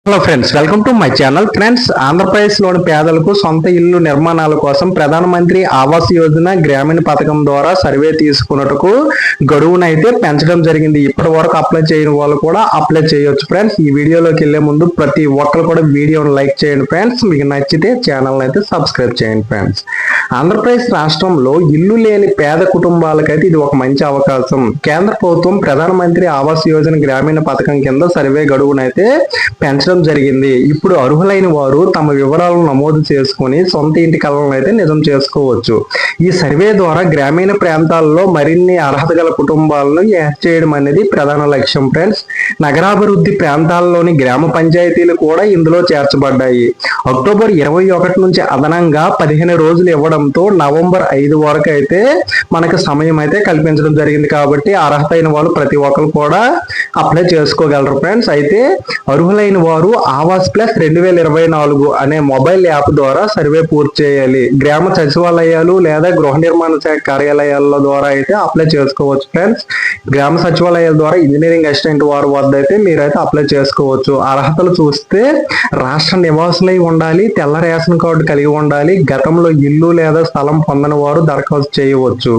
Hello friends, welcome to my channel. Friends, ఆంధ్రప్రదేశ్లోని పేదలకు సొంత ఇల్లు నిర్మాణాల కోసం ప్రధానమంత్రి ఆవాస్ యోజన గ్రామీణ పథకం ద్వారా సర్వే తీసుకున్నట్టుకు గడువునైతే పెంచడం జరిగింది. ఇప్పటి వరకు అప్లై చేయని వాళ్ళు కూడా అప్లై చేయొచ్చు. ఫ్రెండ్స్, ఈ వీడియోలోకి వెళ్లే ముందు ప్రతి ఒక్కరు కూడా వీడియోని లైక్ చేయండి. ఫ్రెండ్స్, మీకు నచ్చితే ఛానల్ అయితే సబ్స్క్రైబ్ చేయండి. ఫ్రెండ్స్, ఆంధ్రప్రదేశ్ రాష్ట్రంలో ఇల్లు లేని పేద కుటుంబాలకైతే ఇది ఒక మంచి అవకాశం. కేంద్ర ప్రభుత్వం ప్రధానమంత్రి ఆవాస్ యోజన గ్రామీణ పథకం కింద సర్వే గడువునైతే పెంచడం జరిగింది. ఇప్పుడు అర్హులైన వారు తమ వివరాలను నమోదు చేసుకుని సొంత ఇంటి కలను అయితే నిజం చేసుకోవచ్చు. ఈ సర్వే ద్వారా గ్రామీణ ప్రాంతాల్లో మరిన్ని అర్హత గల కుటుంబాలను యాడ్ చేయడం అనేది ప్రధాన లక్ష్యం. ఫ్రెండ్స్, నగరాభివృద్ధి ప్రాంతాల్లోని గ్రామ పంచాయతీలు కూడా ఇందులో చేర్చబడ్డాయి. అక్టోబర్ 21 నుంచి అదనంగా 15 రోజులు ఇవ్వడంతో నవంబర్ 5 వరకు అయితే మనకు సమయం అయితే కల్పించడం జరిగింది. కాబట్టి అర్హత అయిన వాళ్ళు ప్రతి ఒక్కరు కూడా అప్లై చేసుకోగలరు. ఫ్రెండ్స్, అయితే అర్హులైన వారు ఆవాస్ ప్లస్ 2024 అనే మొబైల్ యాప్ ద్వారా సర్వే పూర్తి చేయాలి. గ్రామ సచివాలయాలు లేదా గృహ నిర్మాణ శాఖ కార్యాలయాల ద్వారా అయితే అప్లై చేసుకోవచ్చు. ఫ్రెండ్స్, గ్రామ సచివాలయాల ద్వారా ఇంజనీరింగ్ అసిస్టెంట్ వారి వద్ద అయితే మీరైతే అప్లై చేసుకోవచ్చు. అర్హతలు చూస్తే రాష్ట్ర నివాసులై ఉండాలి, తెల్ల రేషన్ కార్డు కలిగి ఉండాలి, గతంలో ఇల్లు లేదా స్థలం పొందని వారు దరఖాస్తు చేయవచ్చు.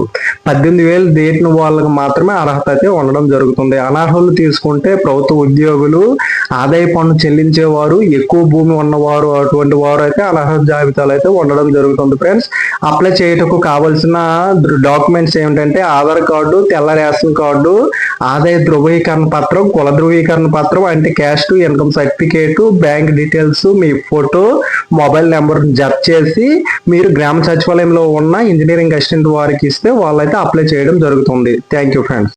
18,000 దాటిన వాళ్ళకి మాత్రమే అర్హత అయితే ఉండడం జరుగుతుంది. అనర్హులు తీసుకుంటే ప్రభుత్వ ఉద్యోగులు, ఆదాయ పన్ను చెల్లించేవారు, ఎక్కువ భూమి ఉన్నవారు, అటువంటి వారు అయితే అనర్హత జాబితాలు అయితే ఉండడం జరుగుతుంది. ఫ్రెండ్స్, అప్లై చేయటకు కావాల్సిన డాక్యుమెంట్స్ ఏమిటంటే ఆధార్ కార్డు, తెల్ల రేషన్ కార్డు, ఆదాయ ధృవీకరణ పత్రం, కుల ధృవీకరణ పత్రం అంటే caste, income certificate, bank details, మీ ఫోటో, మొబైల్ నెంబర్ జత చేసి మీరు గ్రామ సచివాలయంలో ఉన్న ఇంజనీరింగ్ అసిస్టెంట్ వారికి ఇస్తే వాళ్ళైతే అప్లై చేయడం జరుగుతుంది. Thank you friends.